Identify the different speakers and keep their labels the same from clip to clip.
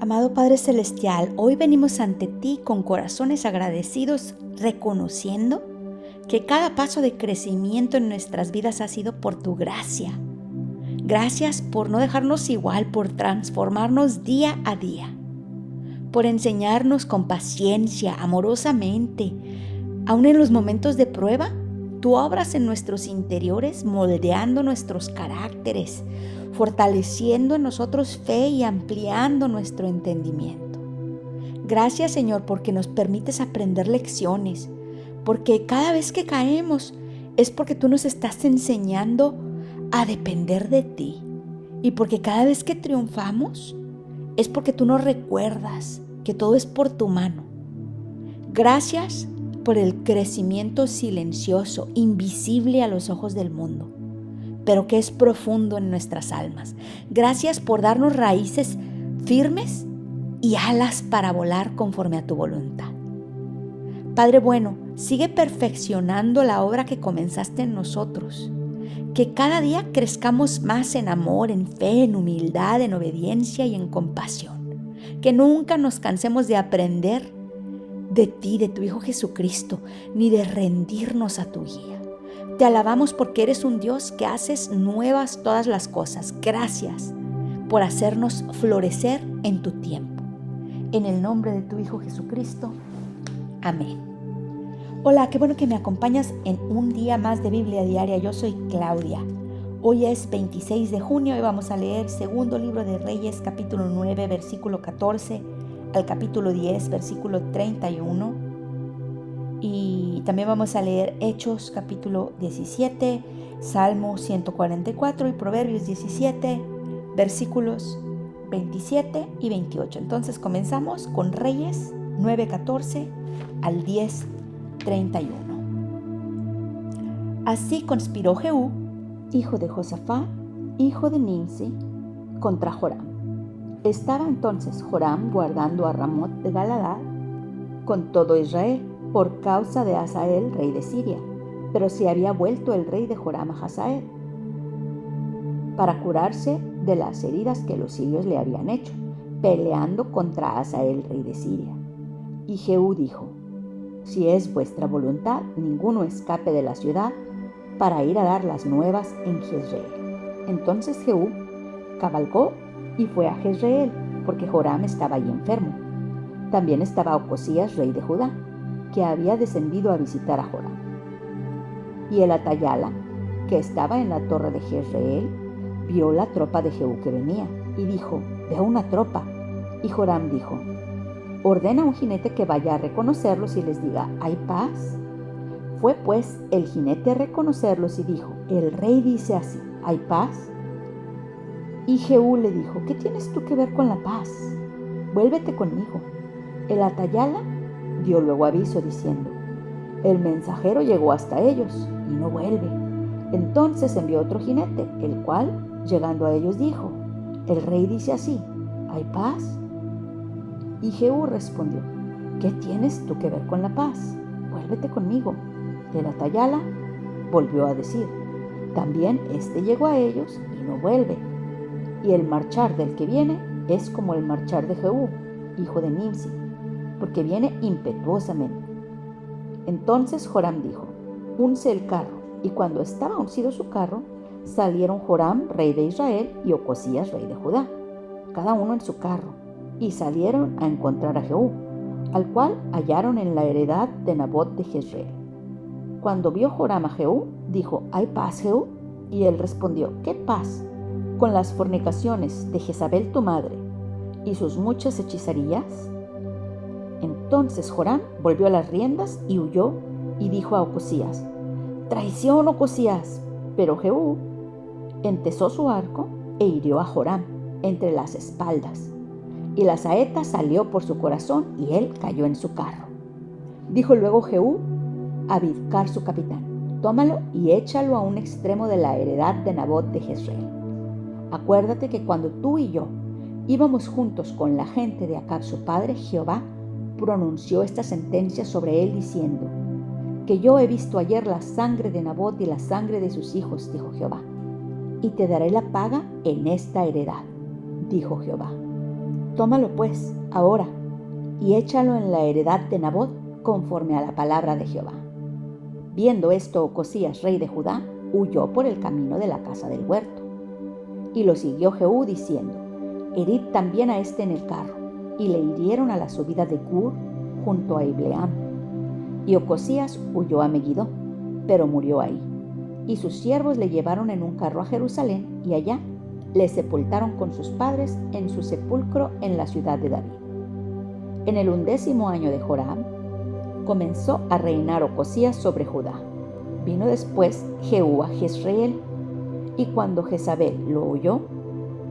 Speaker 1: Amado Padre Celestial, hoy venimos ante ti con corazones agradecidos, reconociendo que cada paso de crecimiento en nuestras vidas ha sido por tu gracia. Gracias por no dejarnos igual, por transformarnos día a día, por enseñarnos con paciencia, amorosamente. Aún en los momentos de prueba, tú obras en nuestros interiores, moldeando nuestros caracteres, fortaleciendo en nosotros fe y ampliando nuestro entendimiento. Gracias, Señor, porque nos permites aprender lecciones, porque cada vez que caemos es porque tú nos estás enseñando a depender de ti, y porque cada vez que triunfamos es porque tú nos recuerdas que todo es por tu mano. Gracias por el crecimiento silencioso, invisible a los ojos del mundo, pero que es profundo en nuestras almas. Gracias por darnos raíces firmes y alas para volar conforme a tu voluntad. Padre bueno, sigue perfeccionando la obra que comenzaste en nosotros. Que cada día crezcamos más en amor, en fe, en humildad, en obediencia y en compasión. Que nunca nos cansemos de aprender de ti, de tu Hijo Jesucristo, ni de rendirnos a tu guía. Te alabamos porque eres un Dios que haces nuevas todas las cosas. Gracias por hacernos florecer en tu tiempo. En el nombre de tu Hijo Jesucristo. Amén. Hola, qué bueno que me acompañas en un día más de Biblia Diaria. Yo soy Claudia. Hoy es 26 de junio y vamos a leer segundo libro de Reyes, capítulo 9, versículo 14 al capítulo 10, versículo 31. Y también vamos a leer Hechos, capítulo 17, Salmo 144 y Proverbios 17, versículos 27 y 28. Entonces comenzamos con Reyes 9, 14 al 10, 31. Así conspiró Jehú, hijo de Josafat, hijo de Nimsi, contra Joram. Estaba entonces Joram guardando a Ramot de Galadad con todo Israel por causa de Hazael, rey de Siria, pero se había vuelto el rey de Joram a Hazael para curarse de las heridas que los sirios le habían hecho, peleando contra Hazael, rey de Siria. Y Jehú dijo: si es vuestra voluntad, ninguno escape de la ciudad para ir a dar las nuevas en Jezreel. Entonces Jehú cabalgó y fue a Jezreel, porque Joram estaba allí enfermo. También estaba Ocosías, rey de Judá, que había descendido a visitar a Joram. Y el Atayala, que estaba en la torre de Jezreel, vio la tropa de Jehú que venía, y dijo: veo una tropa. Y Joram dijo: ordena a un jinete que vaya a reconocerlos y les diga: ¿hay paz? Fue pues el jinete a reconocerlos y dijo: el rey dice así: ¿hay paz? Y Jehú le dijo: ¿qué tienes tú que ver con la paz? Vuélvete conmigo. El Atayala dio luego aviso diciendo: el mensajero llegó hasta ellos y no vuelve. Entonces envió otro jinete, el cual, llegando a ellos, dijo: el rey dice así: ¿hay paz? Y Jehú respondió: ¿qué tienes tú que ver con la paz? Vuélvete conmigo. El Atayala volvió a decir: también este llegó a ellos y no vuelve. Y el marchar del que viene es como el marchar de Jehú, hijo de Nimsi, porque viene impetuosamente. Entonces Joram dijo: unce el carro. Y cuando estaba uncido su carro, salieron Joram, rey de Israel, y Ocosías, rey de Judá, cada uno en su carro, y salieron a encontrar a Jehú, al cual hallaron en la heredad de Nabot de Jezreel. Cuando vio Joram a Jehú, dijo: ¿hay paz, Jehú? Y él respondió: ¿qué paz? Con las fornicaciones de Jezabel tu madre y sus muchas hechicerías. Entonces Joram volvió a las riendas y huyó, y dijo a Ocosías: traición, Ocosías. Pero Jehú entesó su arco e hirió a Joram entre las espaldas, y la saeta salió por su corazón y él cayó en su carro. Dijo luego Jehú a Bidkar su capitán: tómalo y échalo a un extremo de la heredad de Nabot de Jezreel. Acuérdate que cuando tú y yo íbamos juntos con la gente de Acab su padre, Jehová pronunció esta sentencia sobre él diciendo: que yo he visto ayer la sangre de Nabot y la sangre de sus hijos, dijo Jehová, y te daré la paga en esta heredad, dijo Jehová. Tómalo pues, ahora, y échalo en la heredad de Nabot, conforme a la palabra de Jehová. Viendo esto, Ocosías, rey de Judá, huyó por el camino de la casa del huerto. Y lo siguió Jehú, diciendo: herid también a este en el carro. Y le hirieron a la subida de Gur, junto a Ibleam. Y Ocosías huyó a Megiddo, pero murió ahí. Y sus siervos le llevaron en un carro a Jerusalén, y allá le sepultaron con sus padres en su sepulcro en la ciudad de David. En el 11º año de Joram, comenzó a reinar Ocosías sobre Judá. Vino después Jehú a Jezreel, y cuando Jezabel lo oyó,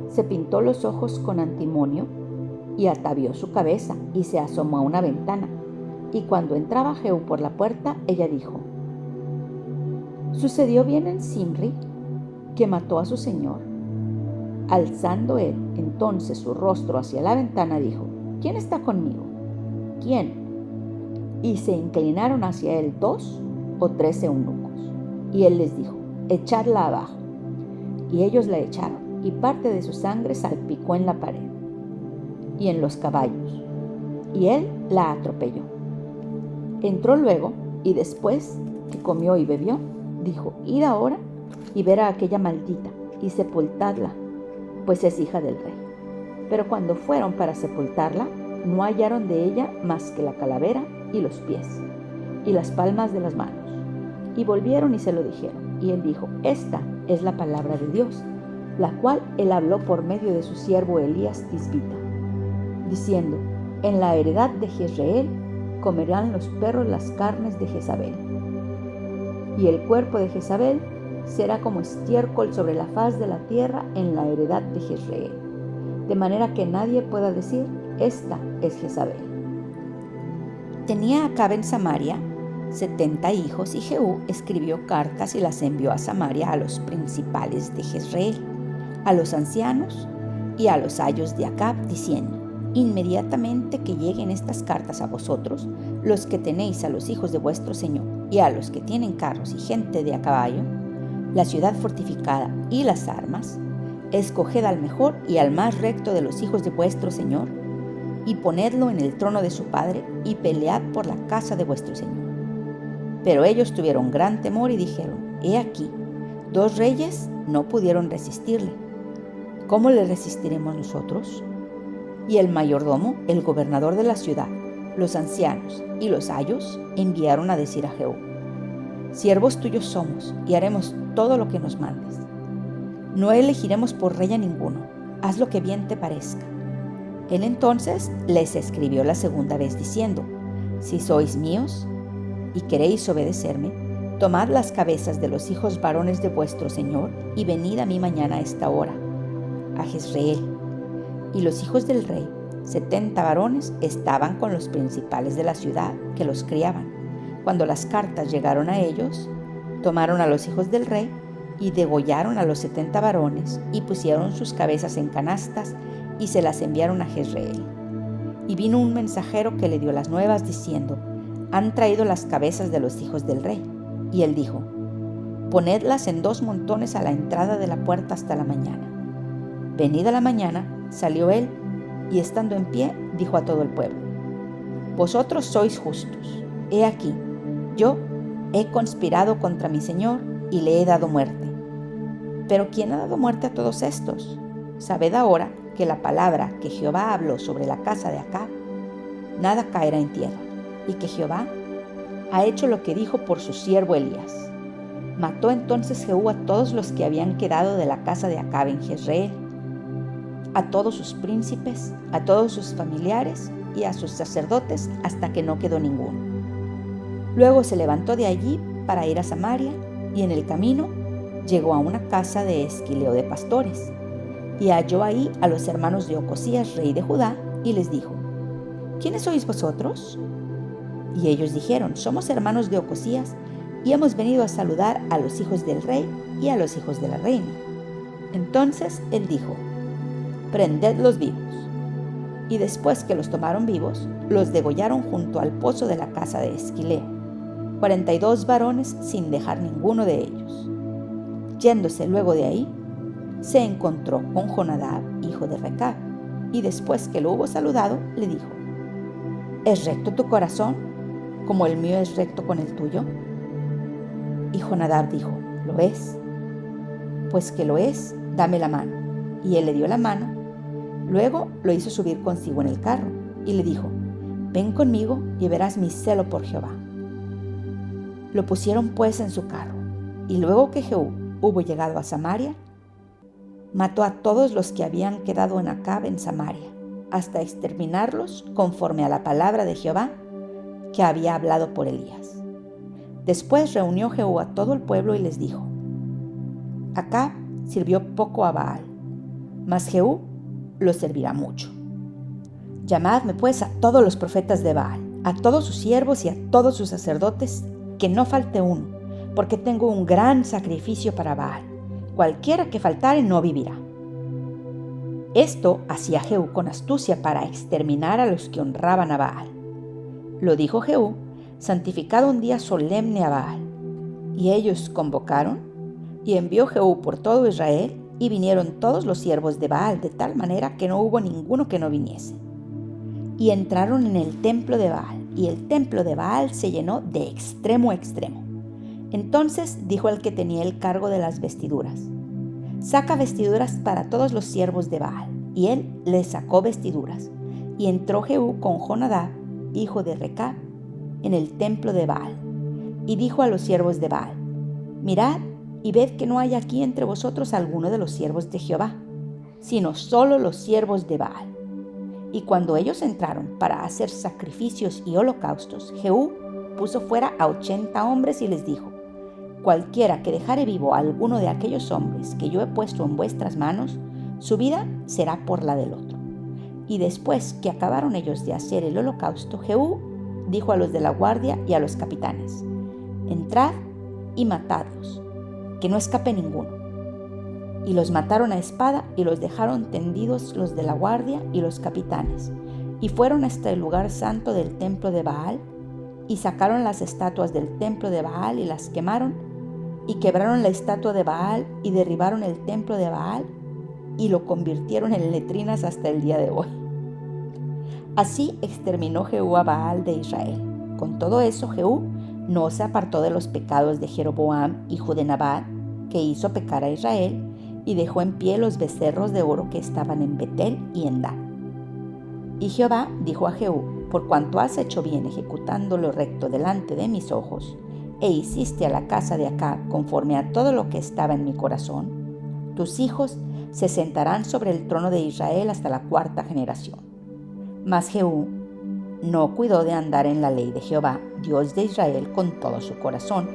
Speaker 1: se pintó los ojos con antimonio, y atavió su cabeza, y se asomó a una ventana. Y cuando entraba Jehú por la puerta, ella dijo: ¿sucedió bien en Zimri, que mató a su señor? Alzando él entonces su rostro hacia la ventana, dijo: ¿quién está conmigo? ¿Quién? Y se inclinaron hacia él 2 o 3 eunucos. Y él les dijo: echadla abajo. Y ellos la echaron, y parte de su sangre salpicó en la pared y en los caballos, y él la atropelló. Entró luego, y después que comió y bebió, dijo: id ahora y ver a aquella maldita, y sepultadla, pues es hija del rey. Pero cuando fueron para sepultarla, no hallaron de ella más que la calavera y los pies, y las palmas de las manos. Y volvieron y se lo dijeron. Y él dijo: esta es la palabra de Dios, la cual él habló por medio de su siervo Elías Tisbita, diciendo: en la heredad de Jezreel comerán los perros las carnes de Jezabel, y el cuerpo de Jezabel será como estiércol sobre la faz de la tierra en la heredad de Jezreel, de manera que nadie pueda decir: esta es Jezabel. Tenía Acab en Samaria 70 hijos, y Jehú escribió cartas y las envió a Samaria a los principales de Jezreel, a los ancianos y a los ayos de Acab, diciendo: inmediatamente que lleguen estas cartas a vosotros, los que tenéis a los hijos de vuestro señor, y a los que tienen carros y gente de a caballo, la ciudad fortificada y las armas, escoged al mejor y al más recto de los hijos de vuestro señor, y ponedlo en el trono de su padre, y pelead por la casa de vuestro señor. Pero ellos tuvieron gran temor y dijeron: he aquí, 2 reyes no pudieron resistirle. ¿Cómo le resistiremos nosotros? Y el mayordomo, el gobernador de la ciudad, los ancianos y los ayos enviaron a decir a Jehú: siervos tuyos somos, y haremos todo lo que nos mandes. No elegiremos por rey a ninguno, haz lo que bien te parezca. Él entonces les escribió la segunda vez diciendo: si sois míos y queréis obedecerme, tomad las cabezas de los hijos varones de vuestro señor, y venid a mí mañana a esta hora, a Jezreel. Y los hijos del rey, 70 varones, estaban con los principales de la ciudad, que los criaban. Cuando las cartas llegaron a ellos, tomaron a los hijos del rey y degollaron a los 70 varones, y pusieron sus cabezas en canastas y se las enviaron a Jezreel. Y vino un mensajero que le dio las nuevas, diciendo: han traído las cabezas de los hijos del rey. Y él dijo: ponedlas en 2 montones a la entrada de la puerta hasta la mañana. Venida la mañana, salió él, y estando en pie, dijo a todo el pueblo: vosotros sois justos. He aquí, yo he conspirado contra mi señor y le he dado muerte. Pero ¿quién ha dado muerte a todos estos? Sabed ahora que la palabra que Jehová habló sobre la casa de Acab, nada caerá en tierra, y que Jehová ha hecho lo que dijo por su siervo Elías. Mató entonces Jehú a todos los que habían quedado de la casa de Acab en Jezreel, a todos sus príncipes, a todos sus familiares y a sus sacerdotes, hasta que no quedó ninguno. Luego se levantó de allí para ir a Samaria, y en el camino llegó a una casa de esquileo de pastores, y halló ahí a los hermanos de Ocosías, rey de Judá, y les dijo: ¿quiénes sois vosotros? Y ellos dijeron: somos hermanos de Ocosías, y hemos venido a saludar a los hijos del rey y a los hijos de la reina. Entonces él dijo: prendedlos vivos. Y después que los tomaron vivos, los degollaron junto al pozo de la casa de Esquileo, 42 varones sin dejar ninguno de ellos. Yéndose luego de ahí, se encontró con Jonadab, hijo de Recab, y después que lo hubo saludado, le dijo: ¿Es recto tu corazón, como el mío es recto con el tuyo? Y Jonadab dijo: Lo es. Pues que lo es, dame la mano. Y él le dio la mano. Luego lo hizo subir consigo en el carro, y le dijo: Ven conmigo y verás mi celo por Jehová. Lo pusieron pues en su carro, y luego que Jehú hubo llegado a Samaria, mató a todos los que habían quedado en Acab en Samaria, hasta exterminarlos conforme a la palabra de Jehová que había hablado por Elías. Después reunió Jehú a todo el pueblo y les dijo: Acab sirvió poco a Baal, mas Jehú lo servirá mucho. Llamadme pues a todos los profetas de Baal, a todos sus siervos y a todos sus sacerdotes, que no falte uno, porque tengo un gran sacrificio para Baal. Cualquiera que faltare no vivirá. Esto hacía Jehú con astucia para exterminar a los que honraban a Baal. Lo dijo Jehú, santificado un día solemne a Baal. Y ellos convocaron, y envió Jehú por todo Israel, y vinieron todos los siervos de Baal, de tal manera que no hubo ninguno que no viniese. Y entraron en el templo de Baal, y el templo de Baal se llenó de extremo a extremo. Entonces dijo el que tenía el cargo de las vestiduras: Saca vestiduras para todos los siervos de Baal. Y él les sacó vestiduras. Y entró Jehú con Jonadab, hijo de Recab, en el templo de Baal. Y dijo a los siervos de Baal: Mirad y ved que no hay aquí entre vosotros alguno de los siervos de Jehová, sino solo los siervos de Baal. Y cuando ellos entraron para hacer sacrificios y holocaustos, Jehú puso fuera a 80 hombres y les dijo: Cualquiera que dejare vivo a alguno de aquellos hombres que yo he puesto en vuestras manos, su vida será por la del otro. Y después que acabaron ellos de hacer el holocausto, Jehú dijo a los de la guardia y a los capitanes: Entrad y matadlos, que no escape ninguno. Y los mataron a espada y los dejaron tendidos los de la guardia y los capitanes. Y fueron hasta el lugar santo del templo de Baal, y sacaron las estatuas del templo de Baal y las quemaron, y quebraron la estatua de Baal y derribaron el templo de Baal y lo convirtieron en letrinas hasta el día de hoy. Así exterminó Jehú a Baal de Israel. Con todo eso, Jehú no se apartó de los pecados de Jeroboam, hijo de Nabat, que hizo pecar a Israel, y dejó en pie los becerros de oro que estaban en Betel y en Dan. Y Jehová dijo a Jehú: Por cuanto has hecho bien ejecutando lo recto delante de mis ojos, e hiciste a la casa de Acab conforme a todo lo que estaba en mi corazón, tus hijos se sentarán sobre el trono de Israel hasta la 4ª generación. Mas Jehú no cuidó de andar en la ley de Jehová, Dios de Israel, con todo su corazón,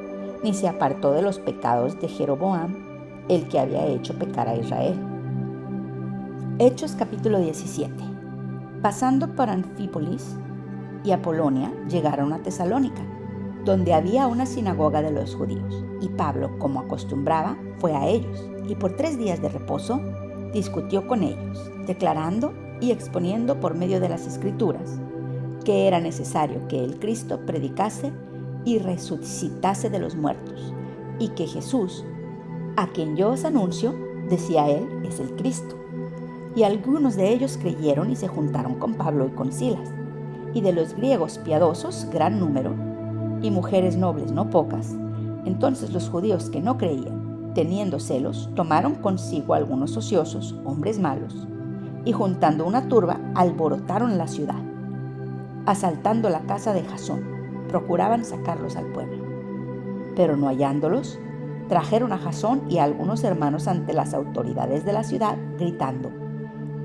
Speaker 1: ni se apartó de los pecados de Jeroboam, el que había hecho pecar a Israel. Hechos capítulo 17. Pasando por Anfípolis y Apolonia, llegaron a Tesalónica, donde había una sinagoga de los judíos, y Pablo, como acostumbraba, fue a ellos, y por 3 días de reposo discutió con ellos, declarando y exponiendo por medio de las Escrituras que era necesario que el Cristo predicase y resucitase de los muertos, y que Jesús, a quien yo os anuncio, decía él, es el Cristo. Y algunos de ellos creyeron y se juntaron con Pablo y con Silas, y de los griegos piadosos gran número, y mujeres nobles no pocas. Entonces los judíos que no creían, teniendo celos, tomaron consigo algunos ociosos, hombres malos, y juntando una turba, alborotaron la ciudad. Asaltando la casa de Jasón, procuraban sacarlos al pueblo. Pero no hallándolos, trajeron a Jasón y a algunos hermanos ante las autoridades de la ciudad, gritando: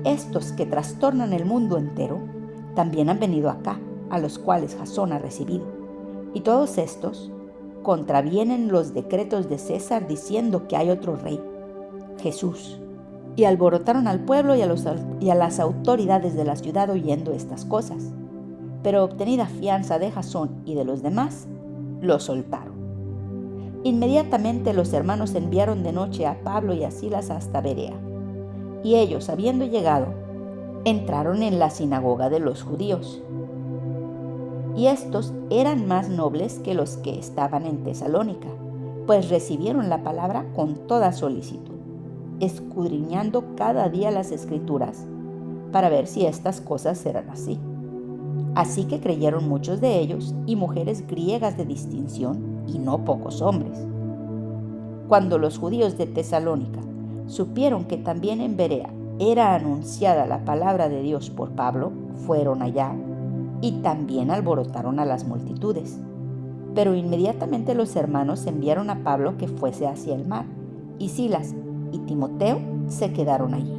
Speaker 1: Estos que trastornan el mundo entero, también han venido acá, a los cuales Jasón ha recibido. Y todos estos contravienen los decretos de César, diciendo que hay otro rey, Jesús. Y alborotaron al pueblo y a las autoridades de la ciudad oyendo estas cosas. Pero obtenida fianza de Jasón y de los demás, los soltaron. Inmediatamente los hermanos enviaron de noche a Pablo y a Silas hasta Berea. Y ellos, habiendo llegado, entraron en la sinagoga de los judíos. Y estos eran más nobles que los que estaban en Tesalónica, pues recibieron la palabra con toda solicitud, escudriñando cada día las Escrituras, para ver si estas cosas eran así. Así que creyeron muchos de ellos y mujeres griegas de distinción y no pocos hombres. Cuando los judíos de Tesalónica supieron que también en Berea era anunciada la palabra de Dios por Pablo, fueron allá y también alborotaron a las multitudes. Pero inmediatamente los hermanos enviaron a Pablo que fuese hacia el mar, y Silas y Timoteo se quedaron allí.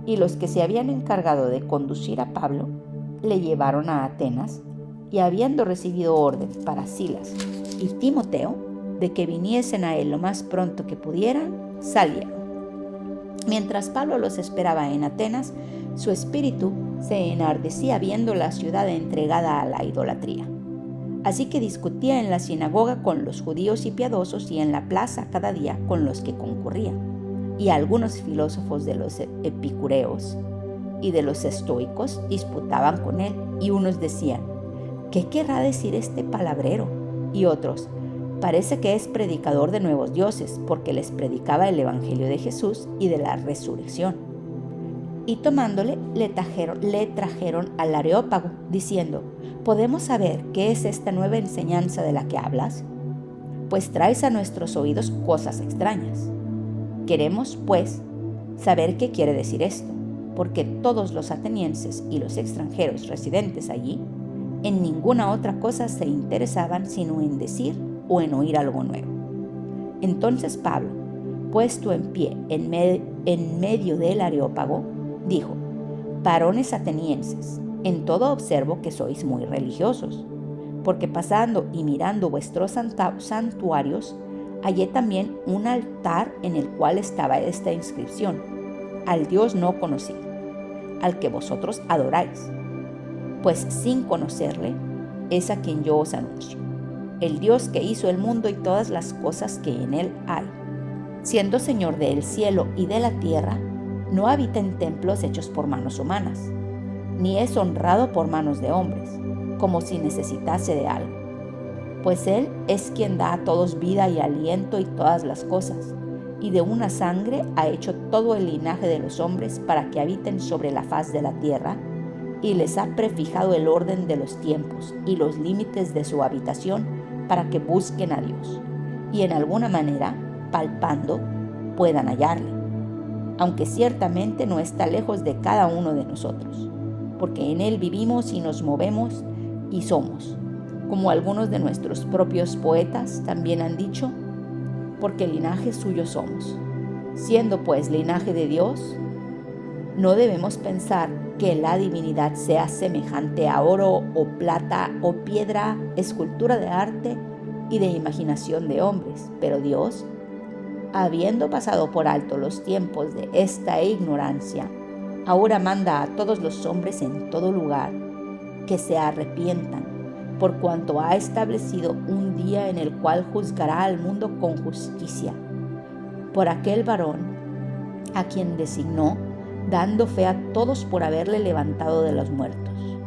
Speaker 1: Y los que se habían encargado de conducir a Pablo le llevaron a Atenas, y habiendo recibido orden para Silas y Timoteo de que viniesen a él lo más pronto que pudieran, salieron. Mientras Pablo los esperaba en Atenas, su espíritu se enardecía viendo la ciudad entregada a la idolatría. Así que discutía en la sinagoga con los judíos y piadosos y en la plaza cada día con los que concurrían. Y algunos filósofos de los epicureos y de los estoicos disputaban con él, y unos decían: ¿qué querrá decir este palabrero? Y otros: parece que es predicador de nuevos dioses, porque les predicaba el evangelio de Jesús y de la resurrección. Y tomándole, le trajeron al Areópago, diciendo: ¿podemos saber qué es esta nueva enseñanza de la que hablas? Pues traes a nuestros oídos cosas extrañas. Queremos, pues, saber qué quiere decir esto, porque todos los atenienses y los extranjeros residentes allí en ninguna otra cosa se interesaban sino en decir o en oír algo nuevo. Entonces Pablo, puesto en pie en medio del Areópago, dijo: varones atenienses, en todo observo que sois muy religiosos, porque pasando y mirando vuestros santuarios, hallé también un altar en el cual estaba esta inscripción: al Dios no conocido, al que vosotros adoráis, pues sin conocerle es a quien yo os anuncio, el Dios que hizo el mundo y todas las cosas que en él hay. Siendo Señor del cielo y de la tierra, no habita en templos hechos por manos humanas, ni es honrado por manos de hombres, como si necesitase de algo. Pues Él es quien da a todos vida y aliento y todas las cosas, y de una sangre ha hecho todo el linaje de los hombres para que habiten sobre la faz de la tierra, y les ha prefijado el orden de los tiempos y los límites de su habitación para que busquen a Dios, y en alguna manera, palpando, puedan hallarle, aunque ciertamente no está lejos de cada uno de nosotros, porque en Él vivimos y nos movemos y somos, como algunos de nuestros propios poetas también han dicho, porque linaje suyo somos. Siendo pues linaje de Dios, no debemos pensar que la divinidad sea semejante a oro o plata o piedra, escultura de arte y de imaginación de hombres, pero Dios, habiendo pasado por alto los tiempos de esta ignorancia, ahora manda a todos los hombres en todo lugar que se arrepientan, por cuanto ha establecido un día en el cual juzgará al mundo con justicia, por aquel varón a quien designó, dando fe a todos por haberle levantado de los muertos.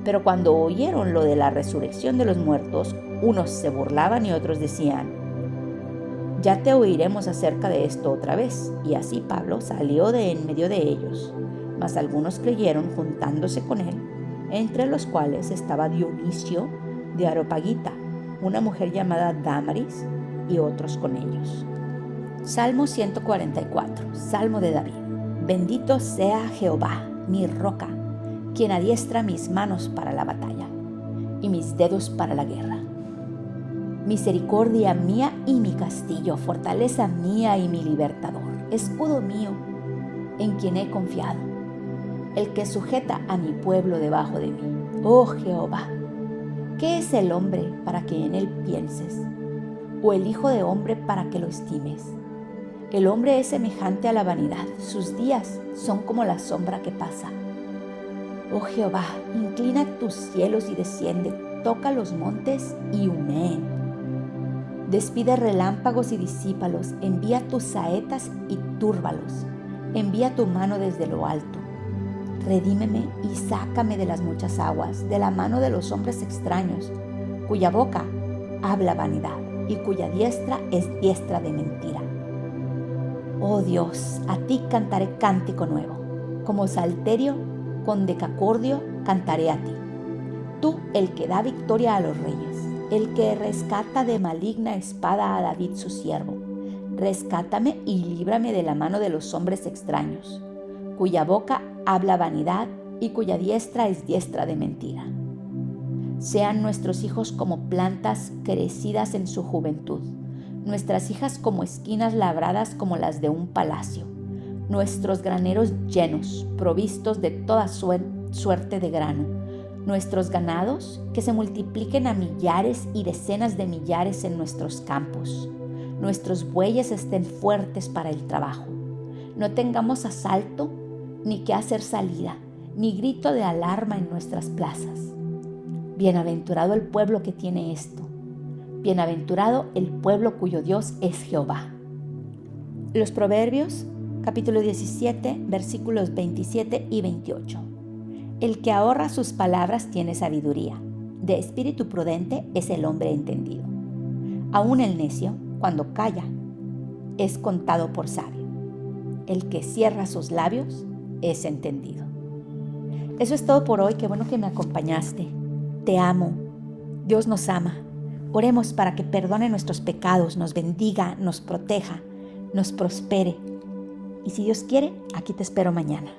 Speaker 1: Pero cuando oyeron lo de la resurrección de los muertos, unos se burlaban y otros decían: ya te oiremos acerca de esto otra vez. Y así Pablo salió de en medio de ellos, mas algunos creyeron juntándose con él, entre los cuales estaba Dionisio de Areopagita, una mujer llamada Dámaris, y otros con ellos. Salmo 144, Salmo de David. Bendito sea Jehová, mi roca, quien adiestra mis manos para la batalla y mis dedos para la guerra. Misericordia mía y mi castillo, fortaleza mía y mi libertador, escudo mío en quien he confiado, el que sujeta a mi pueblo debajo de mí. Oh Jehová, ¿qué es el hombre para que en él pienses? ¿O el hijo de hombre para que lo estimes? El hombre es semejante a la vanidad, sus días son como la sombra que pasa. Oh Jehová, inclina tus cielos y desciende, toca los montes y humeen. Despide relámpagos y disípalos, envía tus saetas y túrbalos, envía tu mano desde lo alto. Redímeme y sácame de las muchas aguas, de la mano de los hombres extraños, cuya boca habla vanidad y cuya diestra es diestra de mentira. Oh Dios, a ti cantaré cántico nuevo, como salterio con decacordio cantaré a ti. Tú, el que da victoria a los reyes, el que rescata de maligna espada a David su siervo. Rescátame y líbrame de la mano de los hombres extraños, cuya boca habla vanidad y cuya diestra es diestra de mentira. Sean nuestros hijos como plantas crecidas en su juventud, nuestras hijas como esquinas labradas como las de un palacio, nuestros graneros llenos, provistos de toda suerte de grano, nuestros ganados que se multipliquen a millares y decenas de millares en nuestros campos, nuestros bueyes estén fuertes para el trabajo, no tengamos asalto ni que hacer salida, ni grito de alarma en nuestras plazas. Bienaventurado el pueblo que tiene esto. Bienaventurado el pueblo cuyo Dios es Jehová. Los Proverbios, capítulo 17, versículos 27 y 28. El que ahorra sus palabras tiene sabiduría. De espíritu prudente es el hombre entendido. Aún el necio, cuando calla, es contado por sabio. El que cierra sus labios es entendido. Eso es todo por hoy. Qué bueno que me acompañaste. Te amo. Dios nos ama. Oremos para que perdone nuestros pecados, nos bendiga, nos proteja, nos prospere. Y si Dios quiere, aquí te espero mañana.